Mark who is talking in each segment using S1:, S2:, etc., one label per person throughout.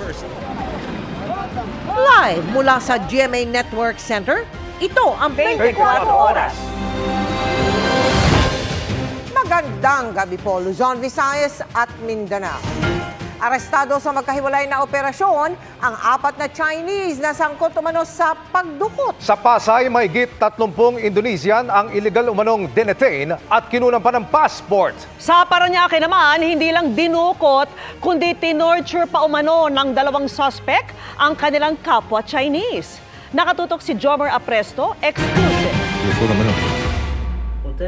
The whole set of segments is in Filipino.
S1: first.
S2: Live mula sa GMA Network Center, ito ang 24 Oras. Magandang gabi po, Luzon, Visayas at Mindanao. Arestado sa magkahiwalay na operasyon ang 4 na Chinese na sangkot umano sa pagdukot.
S3: Sa Pasay, mahigit 30 Indonesian ang illegal umanong denetain at kinunan pa ng passport.
S4: Sa Parañaque naman, hindi lang dinukot, kundi tinorture pa umano ng 2 suspect ang kanilang kapwa Chinese. Nakatutok si Jomar Apresto, exclusive.
S5: 我在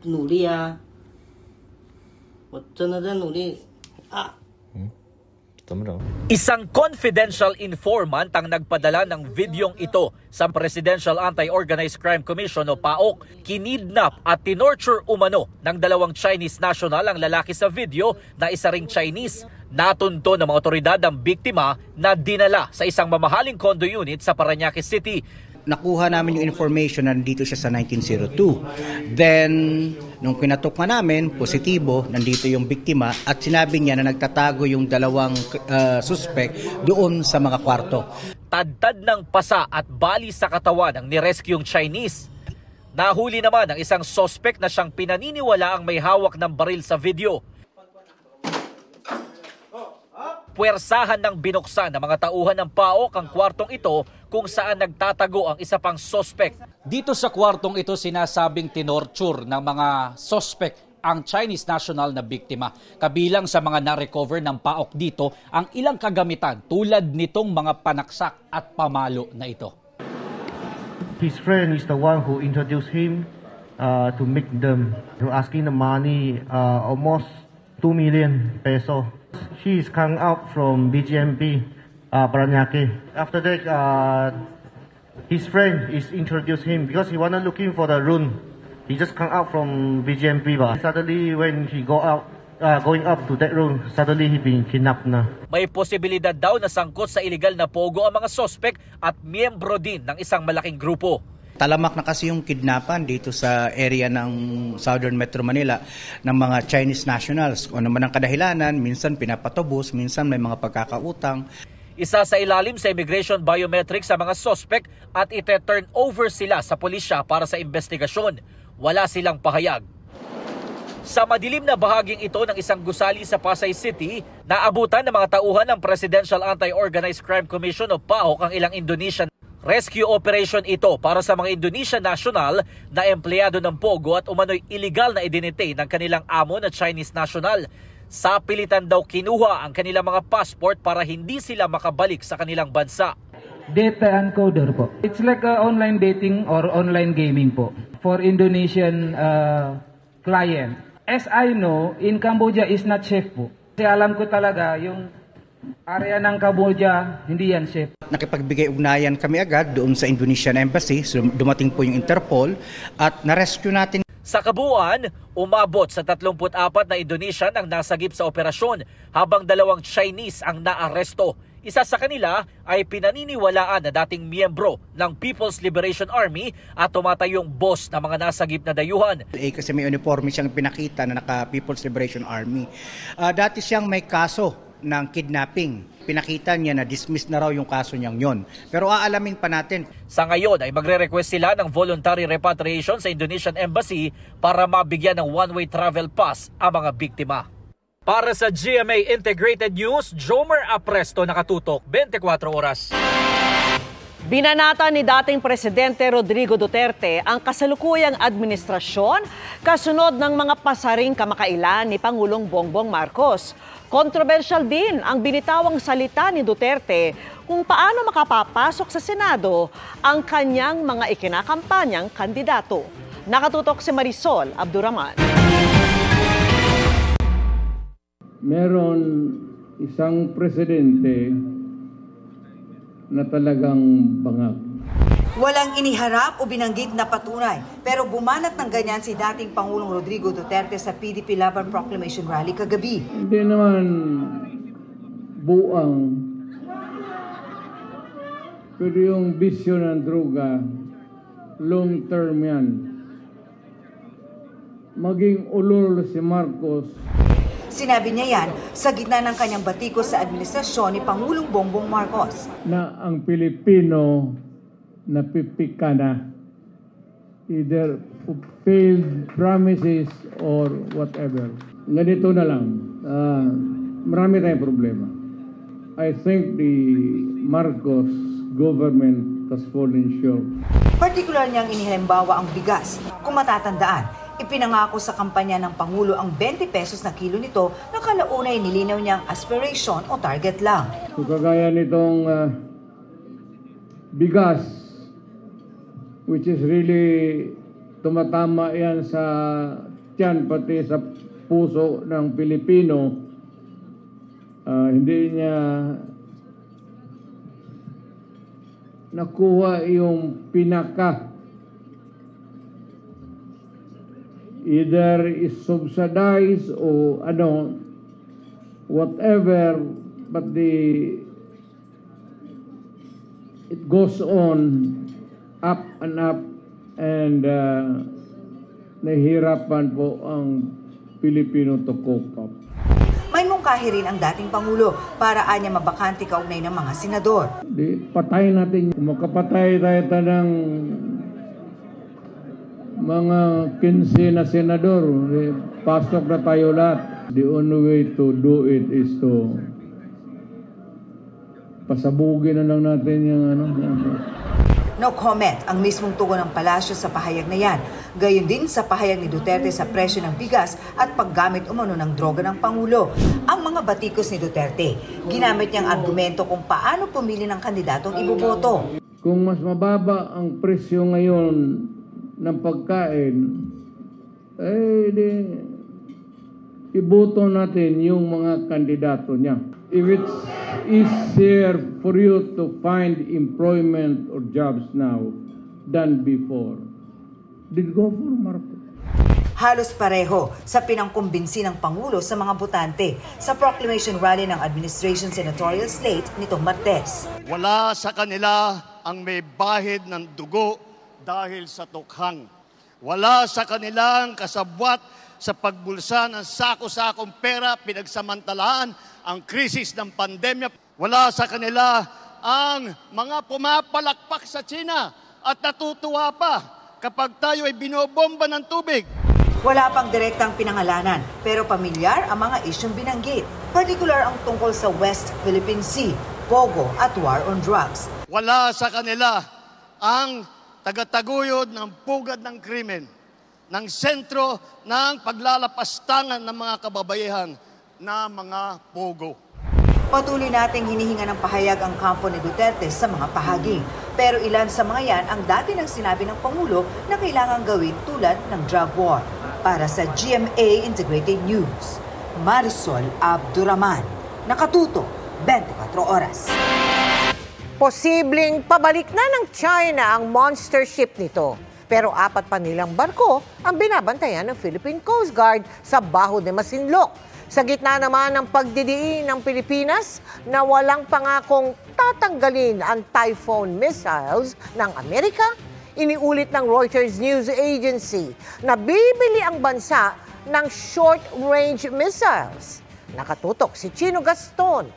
S5: 努力啊，我真的在努力啊。
S1: Isang confidential informant ang nagpadala ng videong ito sa Presidential Anti-Organized Crime Commission o PAOK. Kinidnap at tinorture umano ng 2 Chinese national ang lalaki sa video na isa ring Chinese. Natunto ng mga otoridad ang biktima na dinala sa isang mamahaling condo unit sa Parañaque City.
S6: Nakuha namin yung information na nandito siya sa 1902. Then, nung kinatok na namin, positibo, nandito yung biktima at sinabi niya na nagtatago yung 2 suspect doon sa mga kwarto.
S1: Tadtad ng pasa at bali sa katawan ang nirescue yung Chinese. Nahuli naman ang isang suspect na siyang pinaniniwala ang may hawak ng baril sa video. Puwersahan ng binuksan ng mga tauhan ng PAOK ang kwartong ito kung saan nagtatago ang isa pang suspect. Dito sa kwartong ito sinasabing tinorture ng mga suspect ang Chinese national na biktima. Kabilang sa mga na-recover ng PAOK dito ang ilang kagamitan tulad nitong mga panaksak at pamalo na ito.
S7: His friend is the one who introduced him to make them. Asking the money, almost 2 million peso. She is come out from BGMP, Parañaque. After that, his friend is introduced him because he wanted looking for the room. He just come out from BGMP. Suddenly, when he going up to that room, suddenly he been kidnapped na.
S1: May posibilidad daw na sangkot sa illegal na pogo ang mga suspect at miyembro din ng isang malaking grupo.
S6: Talamak na kasi yung kidnapan dito sa area ng Southern Metro Manila ng mga Chinese nationals. O naman ang kadahilanan, minsan pinapatubos, minsan may mga pagkakautang.
S1: Isa sa ilalim sa immigration biometrics sa mga suspect at ite-turn over sila sa pulisya para sa investigasyon. Wala silang pahayag. Sa madilim na bahaging ito ng isang gusali sa Pasay City, naabutan ng mga tauhan ng Presidential Anti-Organized Crime Commission o PAOK ang ilang Indonesian rescue operation ito para sa mga Indonesian national na empleyado ng Pogo at umano'y illegal na identity ng kanilang amo na Chinese national. Sa pilitan daw kinuha ang kanilang mga passport para hindi sila makabalik sa kanilang bansa.
S8: Data encoder po. It's like online dating or online gaming po for Indonesian client. As I know, in Cambodia is not safe po. Kasi alam ko talaga yung area ng Cambodia, hindi yan safe.
S6: Nakipagbigay-ugnayan kami agad doon sa Indonesian Embassy. So, dumating po yung Interpol at na-rescue natin.
S1: Sa kabuuan, umabot sa 34 na Indonesian ang nasagip sa operasyon habang 2 Chinese ang naaresto. Isa sa kanila ay pinaniniwalaan na dating miyembro ng People's Liberation Army at tumatayong boss ng mga nasagip na dayuhan.
S6: Kasi may uniforme siyang pinakita na naka People's Liberation Army. Dati siyang may kaso ng kidnapping. Pinakita niya na dismiss na raw yung kaso niyang yon. Pero aalamin pa natin.
S1: Sa ngayon ay magre-request sila ng voluntary repatriation sa Indonesian Embassy para mabigyan ng one-way travel pass ang mga biktima. Para sa GMA Integrated News, Jomar Apresto, nakatutok 24 oras.
S4: Binanata ni dating Presidente Rodrigo Duterte ang kasalukuyang administrasyon kasunod ng mga pasaring kamakailan ni Pangulong Bongbong Marcos. Kontrobersyal din ang binitawang salita ni Duterte kung paano makapapasok sa Senado ang kanyang mga ikinakampanyang kandidato. Nakatutok si Marisol Abdurrahman.
S9: Meron isang presidente na talagang bangag.
S10: Walang iniharap o binanggit na patunay, pero bumanat ng ganyan si dating Pangulong Rodrigo Duterte sa PDP Laban Proclamation Rally kagabi.
S9: Hindi naman buang, pero yung bisyo ng droga, long term yan. Maging ulol si Marcos.
S10: Sinabi niya yan sa gitna ng kanyang batikos sa administrasyon ni Pangulong Bongbong Marcos.
S9: Na ang Pilipino napipika na, either failed promises or whatever. Ganito na lang, marami tayong problema. I think the Marcos government has fallen short.
S10: Partikular niyang inihalimbawa ang bigas. Kung matatandaan, ipinangako sa kampanya ng Pangulo ang 20 pesos na kilo nito na kalaunay nilinaw niyang aspiration o target lang.
S9: So kagaya nitong bigas, which is really tumatama yan sa tiyan pati sa puso ng Pilipino, hindi niya nakuha yung pinaka, either is subsidized o whatever, but it goes on up and nahihirapan po ang Pilipino to cope up.
S10: May mungkahi rin ang dating Pangulo para anya mabakante kaugnay ng mga senador.
S9: Patay natin. Kung makapatay tayo ng mga 15 na senador, pasok na tayo lahat. The only way to do it is to pasabugin na lang natin yung
S10: No comment ang mismong tugon ng palasyo sa pahayag na yan. Gayon din sa pahayag ni Duterte sa presyo ng bigas at paggamit umano ng droga ng Pangulo. Ang mga batikos ni Duterte, ginamit niyang argumento kung paano pumili ng kandidatong iboboto.
S9: Kung mas mababa ang presyo ngayon ng pagkain, iboto natin yung mga kandidato niya. If it's easier for you to find employment or jobs now than before, then go for Marcos.
S10: Halos pareho sa pinangkumbinsi ng Pangulo sa mga botante sa proclamation rally ng administration senatorial slate nitong Martes.
S11: Wala sa kanila ang may bahid ng dugo dahil sa tukhang. Wala sa kanilang kasabwat sa pagbulsa ng sako-sakong pera pinagsamantalaan ang krisis ng pandemya. Wala sa kanila ang mga pumapalakpak sa China at natutuwa pa kapag tayo ay binobomba ng tubig.
S10: Wala pang direktang pinangalanan pero pamilyar ang mga isyong binanggit. Partikular ang tungkol sa West Philippine Sea, Pogo at war on drugs.
S11: Wala sa kanila ang tagataguyod ng pugad ng krimen, ng sentro ng paglalapastangan ng mga kababaihan na mga pogo.
S10: Patuloy nating hinihinga ng pahayag ang kampo ni Duterte sa mga pahaging. Pero ilan sa mga yan ang dati nang sinabi ng Pangulo na kailangan gawin tulad ng drug war. Para sa GMA Integrated News, Marisol Abduraman, nakatuto 24 oras.
S2: Posibleng pabalik na ng China ang monster ship nito. Pero 4 pa nilang barko ang binabantayan ng Philippine Coast Guard sa Baho de Masinloc. Sa gitna naman ng pagdidiin ng Pilipinas na walang pangakong tatanggalin ang Typhoon missiles ng Amerika, iniulit ng Reuters News Agency na bibili ang bansa ng short-range missiles. Nakatutok si Chino Gaston.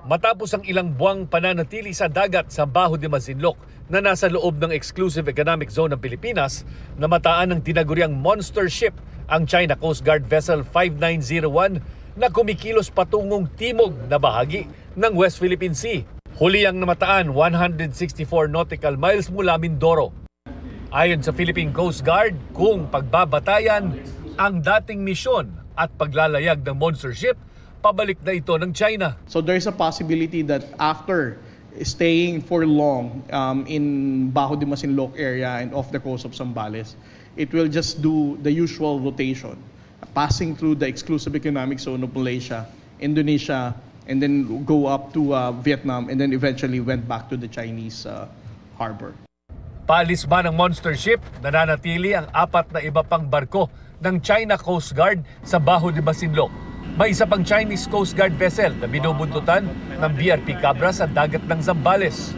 S1: Matapos ang ilang buwang pananatili sa dagat sa Baho de Masinloc na nasa loob ng Exclusive Economic Zone ng Pilipinas, namataan ng tinaguriang monster ship ang China Coast Guard Vessel 5901 na kumikilos patungong timog na bahagi ng West Philippine Sea. Huli ang namataan 164 nautical miles mula Mindoro. Ayon sa Philippine Coast Guard, kung pagbabatayan ang dating misyon at paglalayag ng monster ship, pabalik na ito ng China.
S12: So there's a possibility that after staying for long in Baho de Masinloc area and off the coast of Zambales, it will just do the usual rotation, passing through the exclusive economic zone of Malaysia, Indonesia, and then go up to Vietnam, and then eventually went back to the Chinese harbor.
S1: Paalis man ng monster ship, nananatili ang 4 na iba pang barko ng China Coast Guard sa Baho de Masinloc. May isa pang Chinese Coast Guard vessel na binubuntutan ng BRP Cabra sa dagat ng Zambales.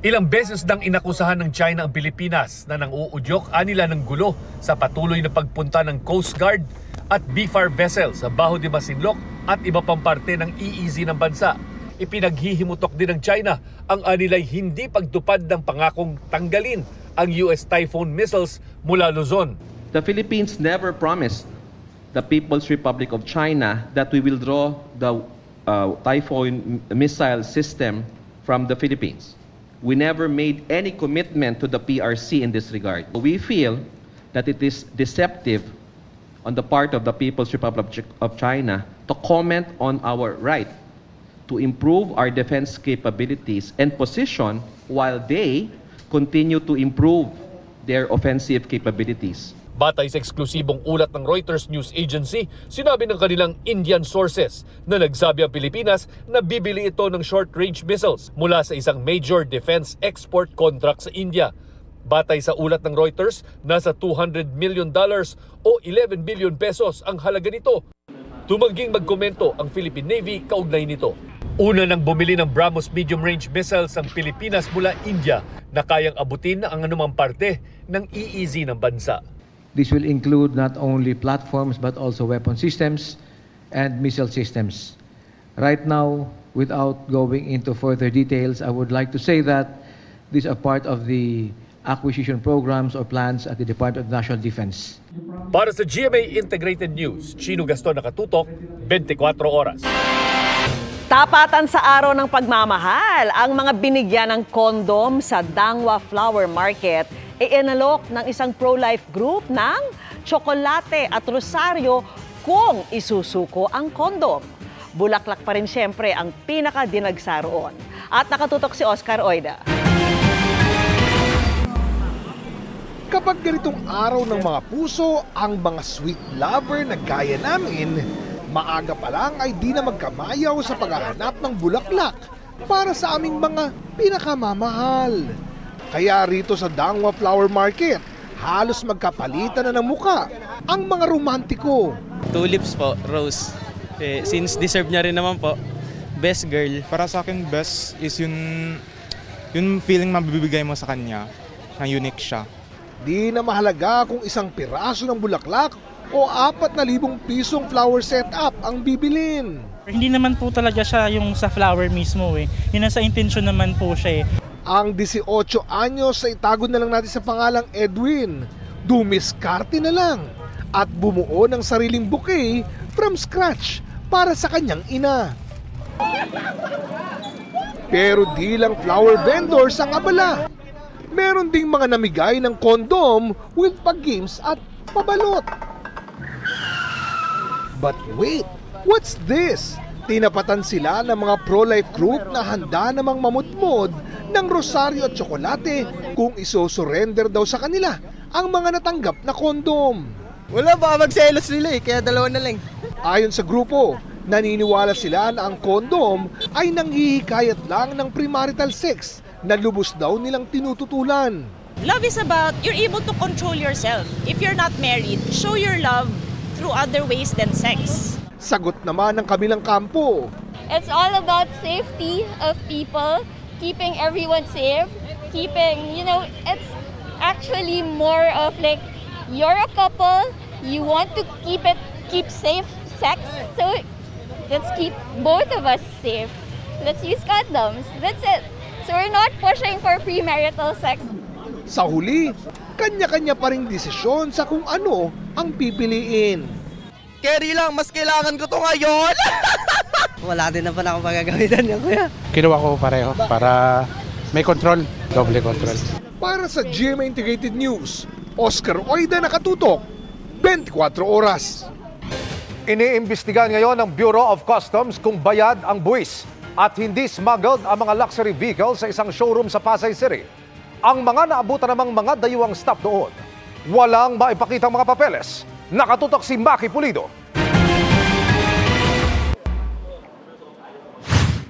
S13: Ilang beses nang inakusahan ng China ang Pilipinas na nang-uudyok anila ng gulo sa patuloy na pagpunta ng Coast Guard at BFAR vessels sa Baho de Masinloc at iba pang parte ng EEZ ng bansa. Ipinaghihimutok din ng China ang anilay hindi pagtupad ng pangakong tanggalin ang US Typhoon missiles mula Luzon.
S14: The Philippines never promised the People's Republic of China that we will draw the Typhoon missile system from the Philippines. We never made any commitment to the PRC in this regard. We feel that it is deceptive on the part of the People's Republic of China to comment on our right to improve our defense capabilities and position while they continue to improve their offensive capabilities.
S13: Batay sa eksklusibong ulat ng Reuters News Agency, sinabi ng kanilang Indian sources na nagsabi ang Pilipinas na bibili ito ng short-range missiles mula sa isang major defense export contract sa India. Batay sa ulat ng Reuters, nasa $200 million o 11 billion pesos ang halaga nito. Tumangging magkomento ang Philippine Navy kaugnay nito. Una nang bumili ng BrahMos medium-range missiles ang Pilipinas mula India na kayang abutin ang anumang parte ng EEZ ng bansa.
S15: This will include not only platforms but also weapon systems and missile systems. Right now, without going into further details, I would like to say that these are part of the acquisition programs or plans at the Department of National Defense.
S13: Para sa GMA Integrated News, Chino Gaston, nakatutok, 24 oras.
S4: Tapatan sa araw ng pagmamahal, ang mga binigyan ng kondom sa Dangwa Flower Market inalok ng isang pro-life group ng tsokolate at rosaryo kung isusuko ang kondom. Bulaklak pa rin siyempre ang pinaka-dinagsa roon. At nakatutok si Oscar Oida.
S16: Kapag ganitong araw ng mga puso, ang mga sweet lover na gaya namin, maaga pa lang ay di na magkamayaw sa paghahanap ng bulaklak para sa aming mga pinakamamahal. Kaya rito sa Dangwa Flower Market, halos magkapalitan na ng muka ang mga romantiko.
S17: Tulips po, rose. Since deserve niya rin naman po, best girl.
S18: Para sa akin, best is yung feeling mabibigay mo sa kanya, na unique siya.
S16: Di na mahalaga kung isang piraso ng bulaklak o 4,000 pisong flower setup ang bibilin.
S19: Hindi naman po talaga siya yung sa flower mismo eh. Yun ang sa intensyon naman po siya eh.
S16: Ang 18 anyos sa itago na lang natin sa pangalang Edwin, dumiskarte na lang at bumuo ng sariling bouquet from scratch para sa kanyang ina. Pero di lang flower vendors ang abala. Meron ding mga namigay ng kondom with pag-games at pabalot. But wait, what's this? Tinapatan sila ng mga pro-life group na handa namang mamutmod ng rosaryo at tsokolate kung isosurrender daw sa kanila ang mga natanggap na kondom.
S17: Wala, baka magselos nila eh, kaya dalawa na lang.
S16: Ayon sa grupo, naniniwala sila na ang kondom ay nanghihikayat lang ng premarital sex na lubos daw nilang tinututulan.
S20: Love is about you're able to control yourself. If you're not married, show your love through other ways than sex.
S16: Sagot naman ng kabilang kampo.
S21: It's all about safety of people, keeping everyone safe, keeping, it's actually more of like you're a couple, you want to keep safe sex, so let's keep both of us safe. Let's use condoms. That's it. So we're not pushing for premarital sex.
S16: Sa huli, kanya-kanya pa ring desisyon sa kung ano ang pipiliin.
S17: Carry lang, mas kailangan ko to ngayon. Wala din naman ako magagamitan niya, kuya.
S18: Kinuha ko pareho para may control, doble control.
S16: Para sa GMA Integrated News, Oscar Oida, nakatutok, 24 oras.
S3: Iniimbestigahan ngayon ng Bureau of Customs kung bayad ang buwis at hindi smuggled ang mga luxury vehicles sa isang showroom sa Pasay City. Ang mga naabutan namang mga dayuhang stop doon, walang maipakitang mga papeles. Nakatutok si Maki Pulido.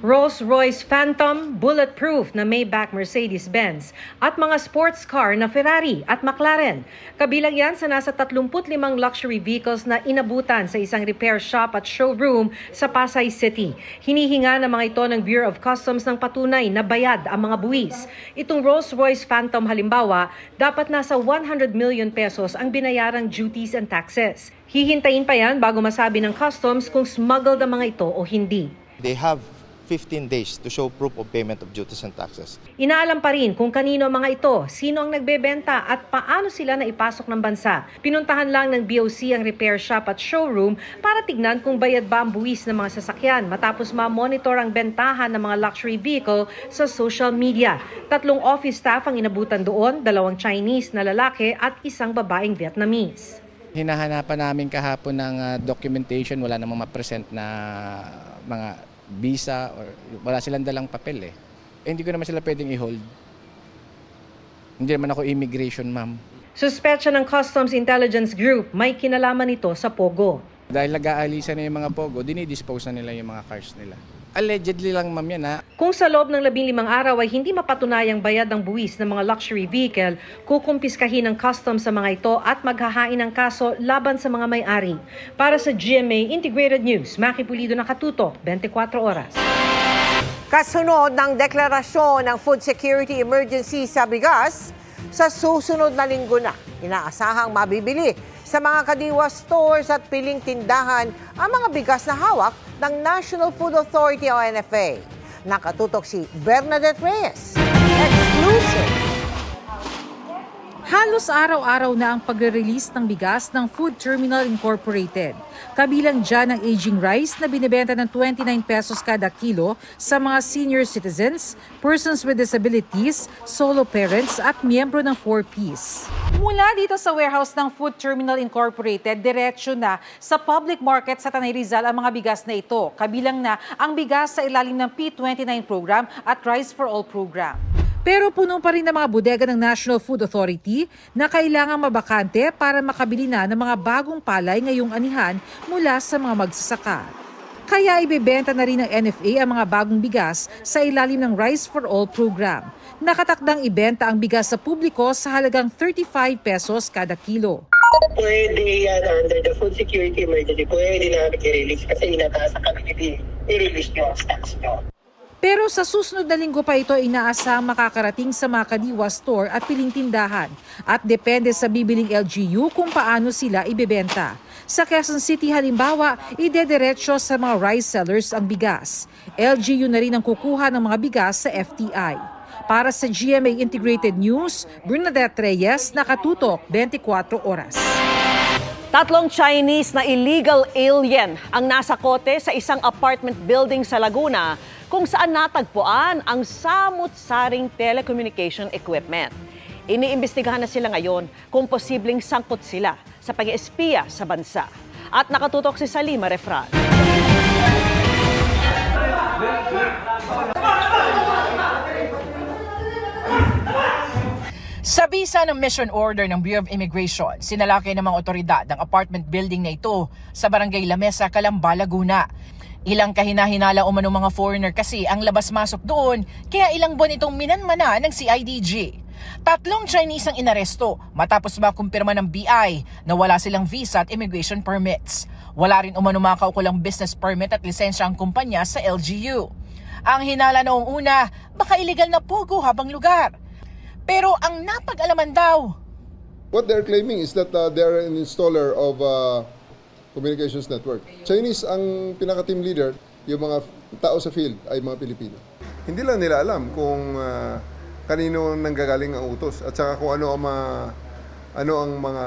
S5: Rolls-Royce Phantom, bulletproof na Maybach Mercedes-Benz at mga sports car na Ferrari at McLaren. Kabilang yan sa nasa 35 luxury vehicles na inabutan sa isang repair shop at showroom sa Pasay City. Hinihinga ng mga ito ng Bureau of Customs ng patunay na bayad ang mga buwis. Itong Rolls-Royce Phantom halimbawa, dapat nasa 100 million pesos ang binayarang duties and taxes. Hihintayin pa yan bago masabi ng customs kung smuggled ang mga ito o hindi.
S22: They have 15 days to show proof of payment of duties and taxes.
S5: Inaalam pa rin kung kanino ang mga ito, sino ang nagbebenta at paano sila naipasok ng bansa. Pinuntahan lang ng BOC ang repair shop at showroom para tignan kung bayad ba ang buwis ng mga sasakyan matapos ma-monitor ang bentahan ng mga luxury vehicle sa social media. 3 office staff ang inabutan doon, 2 Chinese na lalaki at 1 babaeng Vietnamese.
S6: Hinahanapan namin kahapon ng documentation, wala namang ma-present na mga visa or wala silang dalang papel hindi ko naman sila pwedeng i-hold. Hindi naman ako immigration, ma'am.
S5: Suspetsya ng Customs Intelligence Group may kinalaman ito sa Pogo.
S6: Dahil nag-aalisa na yung mga Pogo, dinidispose na nila yung mga cars nila. Allegedly lang, ma'am, yan ha.
S5: Kung sa loob ng 15 araw ay hindi mapatunayang bayad ng buwis ng mga luxury vehicle, kukumpiskahin ng customs sa mga ito at maghahain ng kaso laban sa mga may-ari. Para sa GMA Integrated News, Maki Pulido, nakatutok, 24 oras.
S2: Kasunod ng deklarasyon ng Food Security Emergency sa bigas, sa susunod na linggo na, inaasahang mabibili sa mga kadiwa stores at piling tindahan ang mga bigas na hawak ng National Food Authority o NFA. Nakatutok si Bernadette Reyes. Exclusive!
S23: Halos araw-araw na ang pagre-release ng bigas ng Food Terminal Incorporated. Kabilang dyan ang aging rice na binibenta ng 29 pesos kada kilo sa mga senior citizens, persons with disabilities, solo parents at miyembro ng 4Ps. Mula dito sa warehouse ng Food Terminal Incorporated, diretsyo na sa public market sa Tanay Rizal ang mga bigas na ito. Kabilang na ang bigas sa ilalim ng P29 program at Rice for All program. Pero puno pa rin ng mga bodega ng National Food Authority na kailangang mabakante para makabili na ng mga bagong palay ngayong anihan mula sa mga magsasaka. Kaya ibebenta na rin ng NFA ang mga bagong bigas sa ilalim ng Rice for All program. Nakatakdang ibenta ang bigas sa publiko sa halagang 35 pesos kada kilo.
S24: Pwede yan under the Food Security Emergency. Pwede namin i-release kasi inataas sa community. I-release nyo ang stocks nyo.
S23: Pero sa susunod na linggo pa ito inaasahang makakarating sa mga kadiwa store at piling tindahan at depende sa bibiling LGU kung paano sila ibebenta. Sa Quezon City halimbawa, idediretso sa mga rice sellers ang bigas. LGU na rin ang kukuha ng mga bigas sa FTI. Para sa GMA Integrated News, Bernadette Reyes, nakatutok 24 oras.
S4: 3 Chinese na illegal alien ang nasa kote sa isang apartment building sa Laguna kung saan natagpuan ang samut-saring telecommunication equipment. Iniimbestigahan na sila ngayon kung posibleng sangkot sila sa pag-espiya sa bansa. At nakatutok si Salima Refran.
S25: Sa bisa ng mission order ng Bureau of Immigration, sinalakay ng mga otoridad ang apartment building na ito sa Barangay Lamesa, Calamba, Laguna. Ilang kahinahinala umano mga foreigner kasi ang labas-masok doon, kaya ilang buwan itong minanmana ng CIDG. 3 Chinese ang inaresto matapos makumpirma ng BI na wala silang visa at immigration permits. Wala rin umano mga kaukulang business permit at lisensya ang kumpanya sa LGU. Ang hinala noong una, baka illegal na pogo habang lugar. Pero ang napag-alaman daw,
S26: what they're claiming is that they're an installer of communications network. Chinese ang pinaka-team leader, yung mga tao sa field ay mga Pilipino. Hindi lang nila alam kung kanino nanggagaling ang utos at saka kung ano ang mga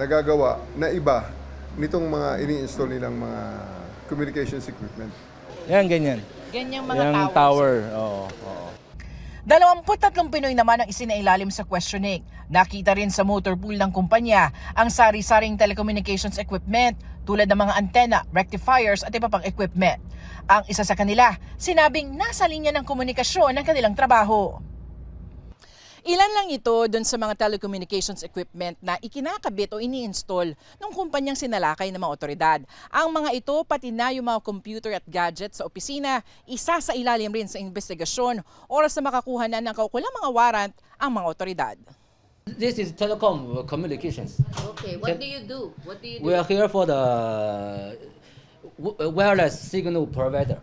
S26: nagagawa na iba nitong mga ini-install nilang mga communications equipment.
S27: Yan, ganyan.
S25: Ganyang mga
S27: yung tower. Oo.
S25: 23 Pinoy naman ang isinailalim sa questioning. Nakita rin sa motor pool ng kumpanya ang sari-saring telecommunications equipment tulad ng mga antena, rectifiers at iba pang equipment. Ang isa sa kanila, sinabing nasa linya ng komunikasyon ng kanilang trabaho. Ilan lang ito doon sa mga telecommunications equipment na ikinakabit o ini-install ng kumpanyang sinalakay ng mga otoridad. Ang mga ito, pati na yung mga computer at gadgets sa opisina, isa sa ilalim rin sa investigasyon oras na makakuha na ng kaukulang mga warrant ang mga otoridad.
S1: This is telecom communications.
S7: Okay, what do you do?
S1: We are here for the wireless signal provider.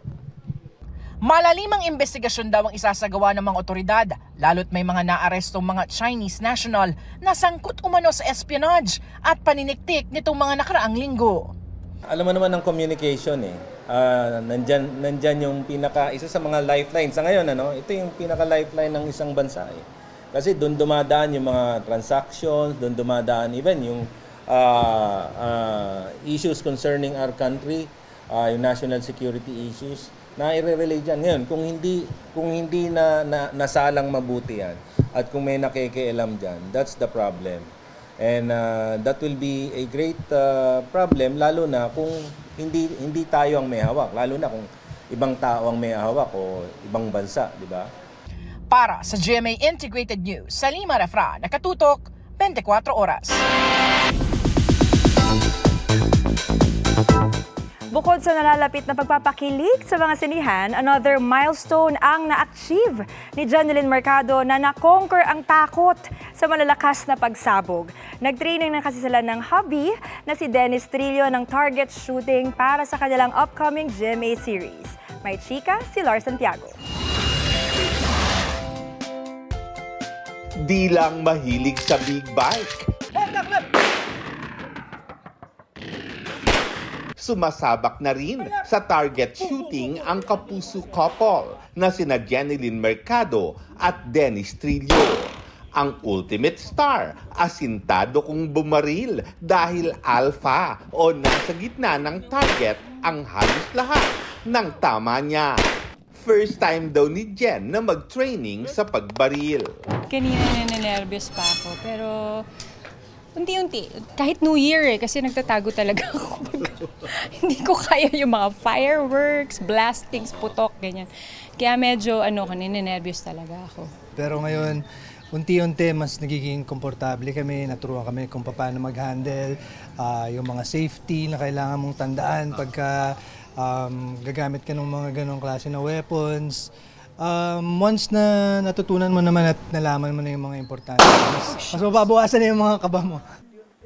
S25: Malalimang investigasyon daw ang isasagawa ng mga otoridad, lalo't may mga naarestong mga Chinese national na sangkot umano sa espionage at paniniktik nitong mga nakaraang linggo.
S8: Alam mo naman ng communication nandyan yung isa sa mga lifeline sa ngayon, ito yung pinaka-lifeline ng isang bansa Kasi doon dumadaan yung mga transactions, doon dumadaan even yung issues concerning our country, yung national security issues na i-relay dyan. Ngayon, kung hindi nasalang mabuti yan at kung may nakikialam dyan, that's the problem. And that will be a great problem lalo na kung hindi tayo ang may hawak, lalo na kung ibang tao ang may hawak o ibang bansa, di ba?
S25: Para sa GMA Integrated News, Salima Refra, nakatutok 24 oras.
S9: Bukod sa nalalapit na pagpapakilig sa mga sinihan, another milestone ang na-achieve ni Janeline Mercado na na-conquer ang takot sa malalakas na pagsabog. Nag-training na kasi sila ng hubby na si Dennis Trillo ng target shooting para sa kanilang upcoming GMA series. May chika si Lars Santiago.
S10: Di lang mahilig sa big bike. Sumasabak na rin sa target shooting ang kapuso couple na sina Janeline Mercado at Dennis Trillo. Ang ultimate star, asintado kung bumaril dahil alpha o nasa gitna ng target ang halos lahat ng tama niya. First time daw ni Jen na mag-training sa pagbaril.
S11: Kanina nanenervyos pa ako pero unti-unti, kahit New Year kasi nagtatago talaga ako. Hindi ko kaya yung mga fireworks, blastings, putok, ganyan. Kaya medyo ninenervyos talaga ako.
S12: Pero ngayon, unti-unti mas nagiging komportable kami, naturuan kami kung paano mag-handle, yung mga safety na kailangan mong tandaan pagka gagamit ka ng mga ganong klase na weapons. Once na natutunan mo naman at nalaman mo na yung mga importante, mas mababawasan na yung mga kaba mo.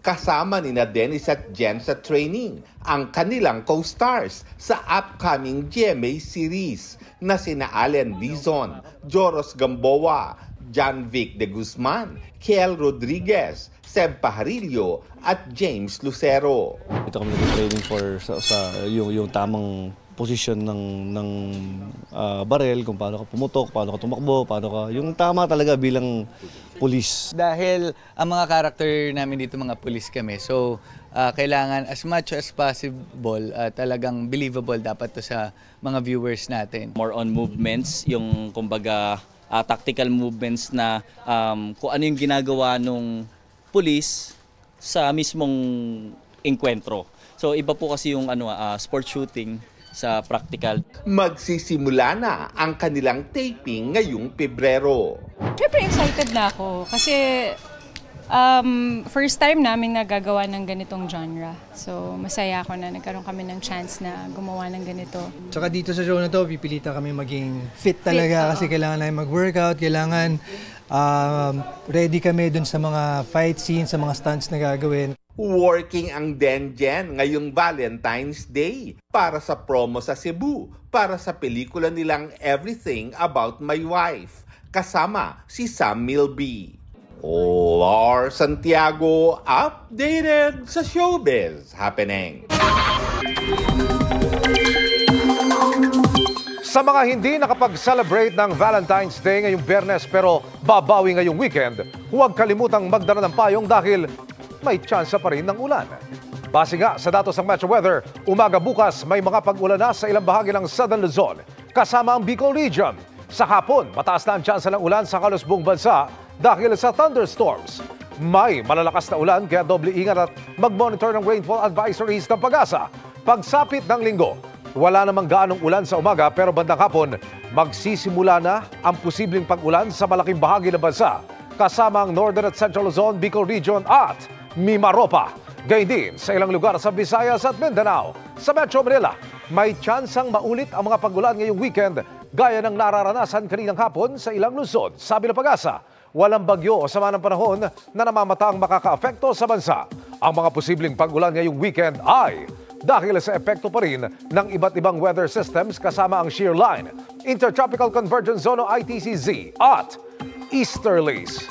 S10: Kasama ni na Dennis at Jen sa training ang kanilang co-stars sa upcoming GMA series na sina Allen Dizon, Joros Gamboa, John Vic de Guzman, Kiel Rodriguez, Seb Pajarillo at James Lucero.
S28: Ito kami nag-training for yung tamang posisyon ng barel, kung paano ka pumutok, paano ka tumakbo, paano ka, yung tama talaga bilang pulis.
S29: Dahil ang mga character namin dito mga pulis kami, so kailangan as much as possible talagang believable dapat to sa mga viewers natin.
S30: More on movements, yung kumbaga tactical movements na kung ano yung ginagawa nung pulis sa mismong enkwentro. So iba po kasi yung sport shooting sa practical.
S10: Magsisimula na ang kanilang taping ngayong Pebrero.
S11: Siyempre excited na ako kasi first time namin nagagawa ng ganitong genre. So masaya ako na nagkaroon kami ng chance na gumawa ng ganito.
S12: Tsaka dito sa show na to, pipilitan kami maging fit talaga kasi kailangan namin mag-workout, kailangan ready kami dun sa mga fight scenes, sa mga stunts na gagawin.
S10: Working ang Denjen ngayong Valentine's Day para sa promo sa Cebu, para sa pelikula nilang Everything About My Wife, kasama si Sam Milby. Lars Santiago, updated sa showbiz happening.
S3: Sa mga hindi nakapag-celebrate ng Valentine's Day ngayong Biyernes pero babawi ngayong weekend, huwag kalimutang magdala ng payong dahil may tsansa pa rin ng ulan. Base nga sa datos ng Metro Weather, umaga bukas may mga pag-ulan na sa ilang bahagi ng Southern Luzon, kasama ang Bicol Region. Sa hapon, mataas na ang tsansa ng ulan sa halos buong bansa dahil sa thunderstorms. May malalakas na ulan kaya doble ingat at mag-monitor ng rainfall advisories ng Pag-asa. Pagsapit ng linggo, wala namang gaanong ulan sa umaga pero bandang hapon, magsisimula na ang posibleng pag-ulan sa malaking bahagi ng bansa. kasama ang Northern at Central Luzon, Bicol Region at Mimaropa. Gayun din sa ilang lugar sa Visayas at Mindanao. Sa Metro Manila, may tsansang maulit ang mga pagulan ngayong weekend gaya ng nararanasan kaninang hapon sa ilang lungsod. Sabi ng Pag-asa, walang bagyo o sama ng panahon na namamataang makaka-apekto sa bansa. Ang mga posibleng pagulan ngayong weekend ay dahil sa epekto pa rin ng iba't ibang weather systems kasama ang shear line, Intertropical Convergence Zone o ITCZ at easterlies.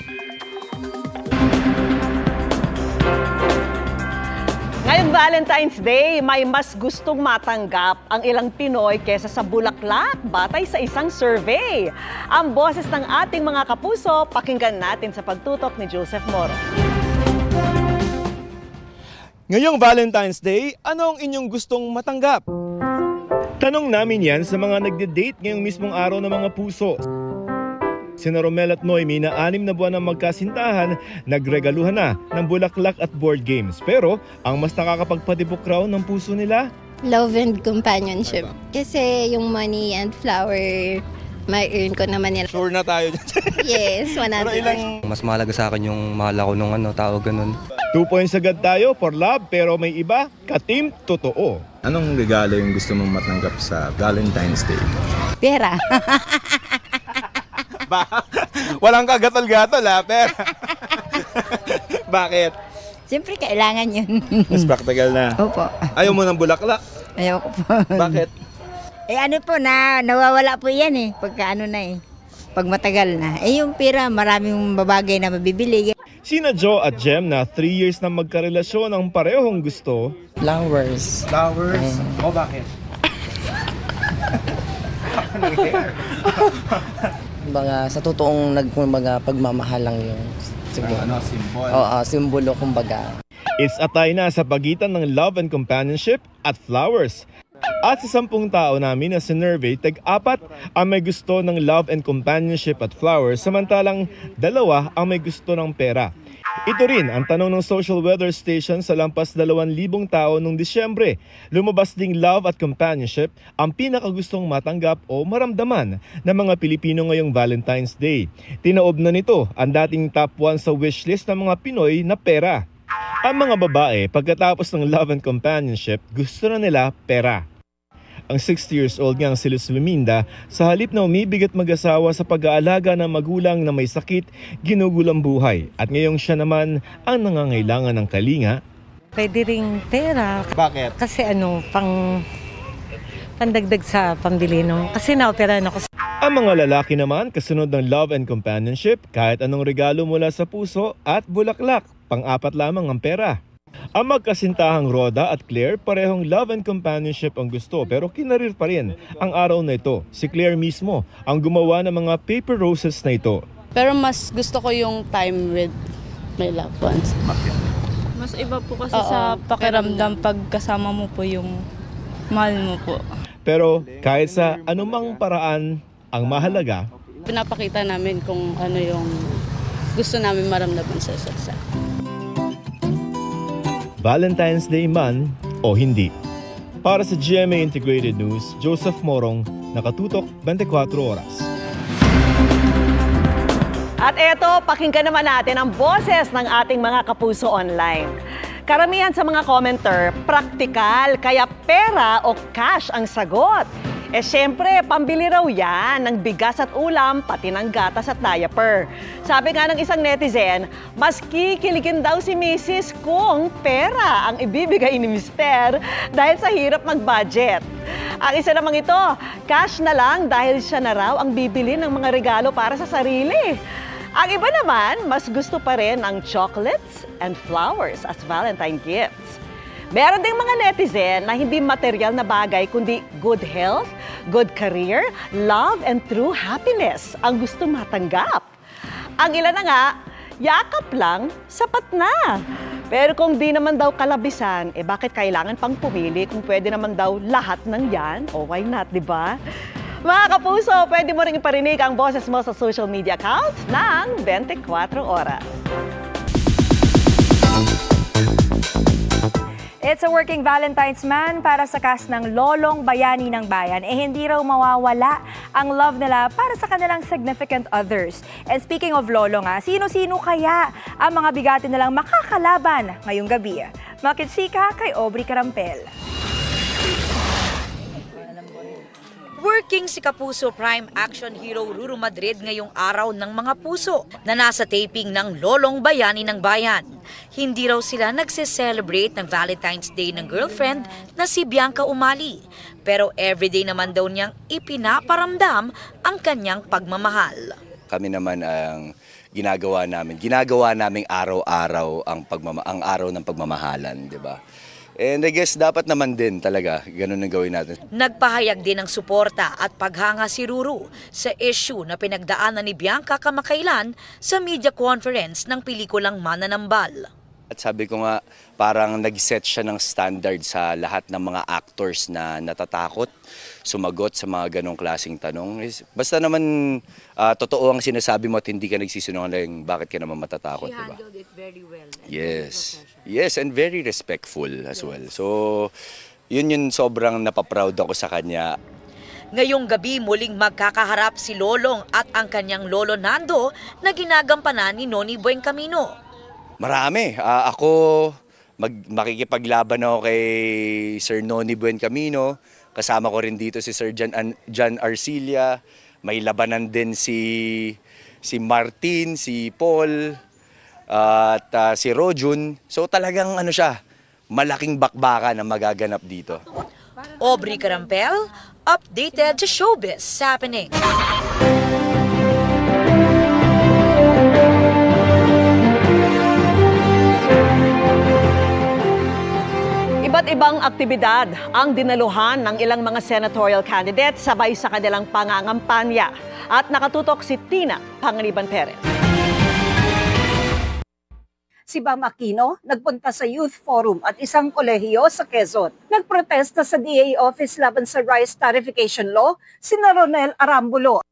S4: Ngayong Valentine's Day, may mas gustong matanggap ang ilang Pinoy kesa sa bulaklak batay sa isang survey. Ang boses ng ating mga kapuso, pakinggan natin sa pagtutok ni Joseph Moro.
S7: Ngayong Valentine's Day, ano ang inyong gustong matanggap? Tanong namin yan sa mga nagde-date ngayong mismong araw ng mga puso. Sina Romel at Noemi na 6 na buwan ng magkasintahan, nagregaluhan na ng bulaklak at board games. Pero ang mas nakakapagpatibok raw ng puso nila?
S13: Love and companionship. Kasi yung money and flower, may earn ko naman yan.
S7: Sure na tayo dyan.
S13: Yes, 100%.
S14: Mas mahalaga sa akin yung mahal ako nung tao ganun.
S7: 2 points agad tayo for love, pero may iba, ka-team totoo.
S15: Anong regalo yung gusto mong matanggap sa Valentine's Day?
S13: Pera.
S7: Walang kagatol-gatol ha, pera. Bakit?
S13: Siyempre kailangan yun.
S7: Mas practical na.
S13: Opo.
S7: Ayaw mo ng bulaklak?
S13: Ayaw ko po.
S7: Bakit?
S13: Ano po nawawala po yan pagka pag matagal na. Yung pera, maraming babagay na mabibili.
S7: Sina Joe at Jem na 3 years na magkarelasyon ang parehong gusto.
S16: Flowers.
S7: Flowers? O bakit?
S16: Sa totoong pagmamahal lang yung siguro.
S7: Symbol?
S16: Oo, simbolo kumbaga.
S7: It's a tie na sa pagitan ng love and companionship at flowers. At sa 10 tao namin na sinurvey, tag-4 ang may gusto ng love and companionship at flowers, samantalang 2 ang may gusto ng pera. Ito rin ang tanong ng social weather station sa lampas 2,000 tao noong Disyembre. Lumabas ding love at companionship ang pinakagustong matanggap o maramdaman ng mga Pilipino ngayong Valentine's Day. Tinaob na nito ang dating top 1 sa wishlist ng mga Pinoy na pera. Ang mga babae, pagkatapos ng love and companionship, gusto na nila pera. Ang 60 years old ngang si Luz Luminda, sa halip na umibigat mag-asawa sa pag-aalaga ng magulang na may sakit, ginugulang buhay. At ngayong siya naman ang nangangailangan ng kalinga.
S17: Pwede ring pera.
S7: Bakit?
S17: Kasi pandagdag sa pambili nung. Kasi na-operahan ako.
S7: Ang mga lalaki naman, kasunod ng love and companionship, kahit anong regalo mula sa puso at bulaklak, pang-4 lamang ang pera. Ang magkasintahang Roda at Claire, parehong love and companionship ang gusto pero kinarir pa rin ang araw na ito. Si Claire mismo ang gumawa ng mga paper roses na ito.
S18: Pero mas gusto ko yung time with my loved ones.
S11: Mas iba po kasi sa pakiramdam pag kasama mo po yung mahal mo po.
S7: Pero kahit sa anumang paraan ang mahalaga,
S18: Pinapakita namin kung ano yung gusto namin maramdaman sa isa't isa.
S7: Valentine's Day man o hindi. Para sa GMA Integrated News, Joseph Morong, nakatutok 24 oras.
S4: At eto, pakinggan naman natin ang boses ng ating mga kapuso online. Karamihan sa mga commenter, praktikal, kaya pera o cash ang sagot. Siyempre, pambili raw yan ng bigas at ulam, pati ng gatas at diaper. Sabi nga ng isang netizen, mas kikiligin daw si Mrs. kung pera ang ibibigay ni Mister dahil sa hirap mag-budget. Ang isa namang ito, cash na lang dahil siya na raw ang bibili ng mga regalo para sa sarili. Ang iba naman, mas gusto pa rin ang chocolates and flowers as Valentine gifts. Meron ding mga netizen na hindi material na bagay kundi good health, good career, love and true happiness ang gusto matanggap. Ang ilan na nga, yakap lang, sapat na. Pero kung di naman daw kalabisan, bakit kailangan pang pumili kung pwede naman daw lahat ng yan? O why not, di ba? Mga kapuso, pwede mo rin iparinig ang boses mo sa social media accounts ng 24 oras.
S9: It's a working Valentine's man para sa cast ng Lolong Bayani ng Bayan. Hindi raw mawawala ang love nila para sa kanilang significant others. And speaking of Lolong, sino-sino kaya ang mga bigati nilang makakalaban ngayong gabi? Makitsika kay Aubrey Carampel.
S2: Working si Kapuso Prime Action Hero Ruru Madrid ngayong araw ng mga puso na nasa taping ng Lolong Bayani ng Bayan. Hindi raw sila nagse-celebrate ng Valentine's Day ng girlfriend na si Bianca Umali. Pero everyday naman daw niyang ipinaparamdam ang kanyang pagmamahal.
S5: Kami naman ang ginagawa naming araw-araw ang araw ng pagmamahalan, di ba? And I guess dapat naman din talaga ganun ang gawin natin.
S2: Nagpahayag din ng suporta at paghanga si Ruru sa issue na pinagdaanan ni Bianca kamakailan sa media conference ng pelikulang Mananambal.
S5: At sabi ko nga, parang nag-set siya ng standard sa lahat ng mga actors na natatakot sumagot sa mga ganong klaseng tanong. Basta naman totoo ang sinasabi mo at hindi ka nagsisinungaling, bakit ka naman matatakot,
S2: She
S5: diba?
S2: handled it very well.
S5: Yes, and very respectful as well. So, yun sobrang napaproud ako sa kanya.
S2: Ngayong gabi muling magkakaharap si Lolong at ang kanyang lolo Nando na ginagampanan ni Noni Buencamino.
S5: Marami. Ako, makikipaglaban ako kay Sir Noni Buencamino. Kasama ko rin dito si Sir John Arcilla. May labanan din si Martin, si Paul, at si Rojun. So talagang malaking bakbakan na magaganap dito.
S2: Aubrey Carampel, updated sa Showbiz Happening.
S4: Iba't ibang aktibidad ang dinaluhan ng ilang mga senatorial candidates sabay sa kanilang pangangampanya. At nakatutok si Tina Panganiban Perez.
S6: Si Bam Aquino nagpunta sa Youth Forum at isang kolehiyo sa Quezon. Nagprotesta sa DA office laban sa rice tarification law sina Ronel Arambulo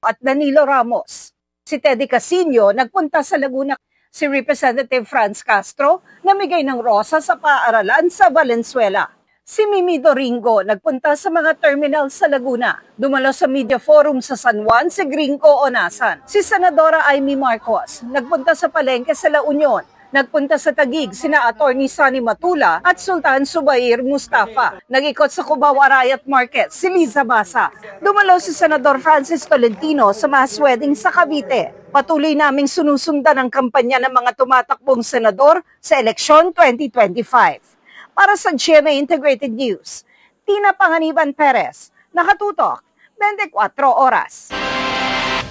S6: at Danilo Ramos. Si Teddy Casino nagpunta sa Laguna. Si Representative Franz Castro namigay ng rosa sa paaralan sa Valenzuela. Si Mimi Doringo nagpunta sa mga terminal sa Laguna. Dumalo sa media forum sa San Juan si Gringo Onasan. Si Senadora Amy Marcos nagpunta sa palengke sa La Union. Nagpunta sa Taguig sina Attorney Sonny Matula at Sultan Subair Mustafa. Nag-ikot sa Cubao Arayat Market si Liza Basa. Dumalo si Senador Francis Tolentino sa mass wedding sa Cavite. Patuloy naming sinusundan ang kampanya ng mga tumatakbong senador sa eleksyon 2025. Para sa GMA Integrated News, Tina Panganiban Perez, nakatutok, 24 oras.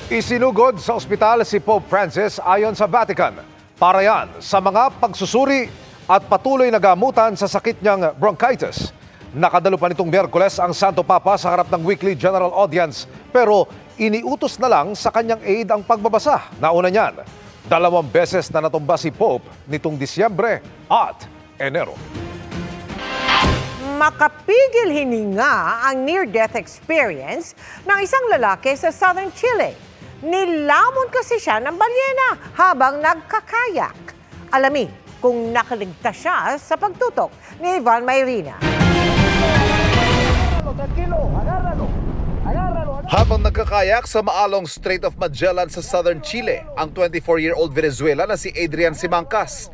S3: Isinugod sa ospital si Pope Francis ayon sa Vatican. Para yan sa mga pagsusuri at patuloy na gamutan sa sakit niyang bronchitis. Nakadalo pa nitong Miyerkules ang Santo Papa sa harap ng weekly general audience pero iniutos na lang sa kanyang aide ang pagbabasa. Nauna niyan, 2 beses na natumba si Pope nitong Disyembre at Enero.
S19: Makapigil hininga ang near-death experience ng isang lalaki sa southern Chile. Nilamon kasi siya ng balyena habang nagkakayak. Alamin kung nakaligtas siya sa pagtutok ni Ivan Mayrina.
S3: Habang nagkakayak sa maalong Strait of Magellan sa southern Chile, ang 24-year-old Venezuela na si Adrian Simancas.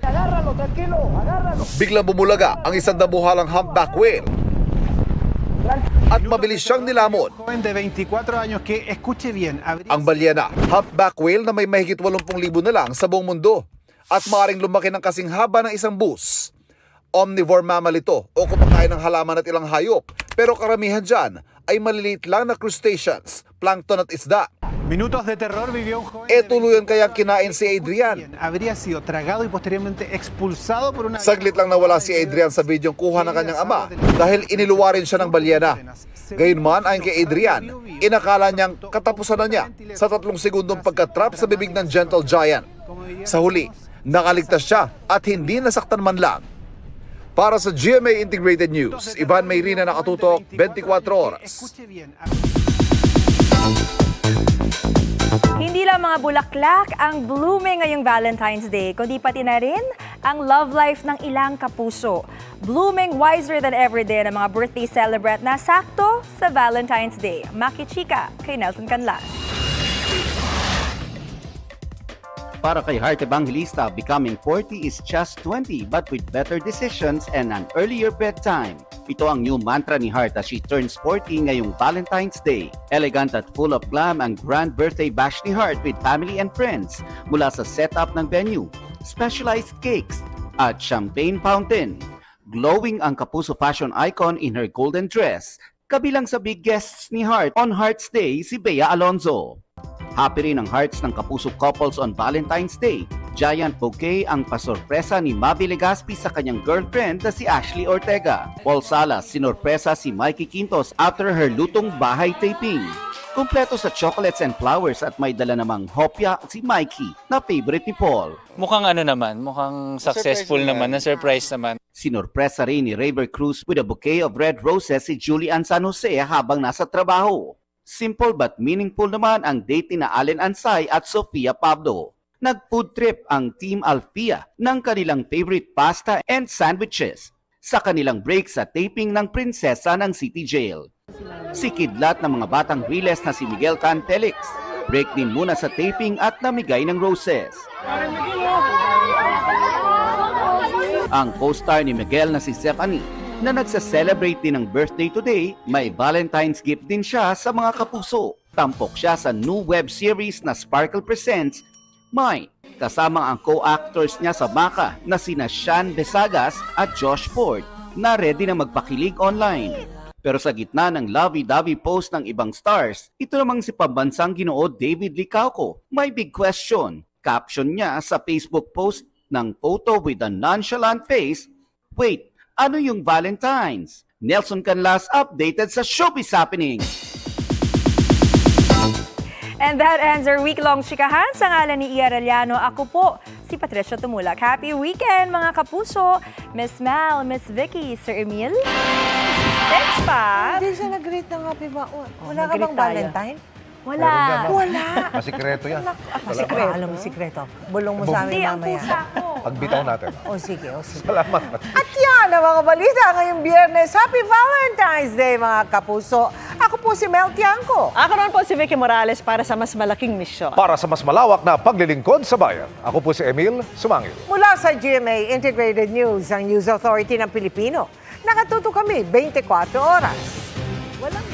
S3: Biglang bumulaga ang isang damuhalang humpback whale at mabilis siyang nilamon. Ang balyena, humpback whale na may mahigit 80,000 na lang sa buong mundo at maaaring lumaki ng kasing haba ng isang bus. Omnivore mammal ito o kumakain ng halaman at ilang hayop, pero karamihan dyan ay maliliit lang na crustaceans, plankton at isda.
S20: Minutos de terror vivió un joven.
S3: Tuluyan kayang kinain si Adrian.
S20: Habría sido tragado y posteriormente expulsado por una...
S3: Saglit lang nawala si Adrian sa videong kuha ng kanyang ama dahil iniluwarin siya ng balyena. Gayunman ayon kay Adrian, inakala niyang katapusan na niya sa 3 segundong pagkatrap sa bibig ng gentle giant. Sa huli, nakaligtas siya at hindi nasaktan man lang. Para sa GMA Integrated News, Ivan Mayrina, nakatutok, 24 oras.
S9: Hindi lang mga bulaklak ang blooming ngayong Valentine's Day, kundi pati na rin ang love life ng ilang kapuso. Blooming wiser than ever din ang mga birthday celebrant na sakto sa Valentine's Day. Makichika kay Nelson Canlas.
S1: Para kay Heart Evangelista, becoming 40 is just 20 but with better decisions and an earlier bedtime. Ito ang new mantra ni Heart as she turns 40 ngayong Valentine's Day. Elegant at full of glam ang grand birthday bash ni Heart with family and friends mula sa setup ng venue, specialized cakes, at champagne fountain. Glowing ang Kapuso fashion icon in her golden dress, kabilang sa big guests ni Heart on Heart's Day si Bea Alonzo. Happy rin ang hearts ng Kapuso couples on Valentine's Day. Giant bouquet ang pasorpresa ni Mavi Legaspi sa kanyang girlfriend na si Ashley Ortega. Paul Salas, sinorpresa si Mikey Quintos after her lutong bahay taping. Kumpleto sa chocolates and flowers at may dala namang hopya si Mikey na favorite ni Paul.
S8: Mukhang mukhang successful naman, na-surprise naman.
S1: Sinorpresa rin ni Raver Cruz with a bouquet of red roses si Julian San Jose habang nasa trabaho. Simple but meaningful naman ang date ni Allen Ansay at Sofia Pablo. Nag-food trip ang Team Alfia ng kanilang favorite pasta and sandwiches sa kanilang break sa taping ng Prinsesa ng City Jail. Si kidlat ng mga batang Riles na si Miguel Can Felix, break din muna sa taping at namigay ng roses. Ang co-star ni Miguel na si Stephanie, na nagsa-celebrate din ng birthday today, may Valentine's gift din siya sa mga kapuso. Tampok siya sa new web series na Sparkle Presents Mine, kasama ang co-actors niya sa Maka na sina Sean Besagas at Josh Ford na ready na magpakilig online. Pero sa gitna ng lovey-dovey post ng ibang stars, ito namang si pambansang Ginoo David Licauco. May big question. Caption niya sa Facebook post ng photo with a nonchalant face, "Wait, ano yung Valentine's?" Nelson Canlas updated sa Showbiz Happening.
S9: And that ends our week-long chikahan. Sa ngalan ni Ia Arellano, ako po si Patricia Tumulak. Happy weekend mga kapuso! Miss Mal, Miss Vicky, Sir Emil. Thanks, pa!
S19: Hindi siya nag-greet ng happy ba? Wala ka bang Valentine?
S9: Wala.
S19: Wala.
S3: Masikreto yan.
S19: Masikreto. Alam mo, sikreto. Bulong mo sa amin mamaya.
S3: Pagbitaw natin.
S19: O sige.
S3: Salamat.
S19: At yan ang mga balita ngayong Biyernes. Happy Valentine's Day, mga kapuso. Ako po si Mel Tiangco.
S4: Ako naman po si Vicky Morales para sa mas malaking misyon.
S3: Para sa mas malawak na paglilingkod sa bayan, ako po si Emil Sumangil.
S19: Mula sa GMA Integrated News, ang News Authority ng Pilipino. Nakatuto kami 24 oras. Walang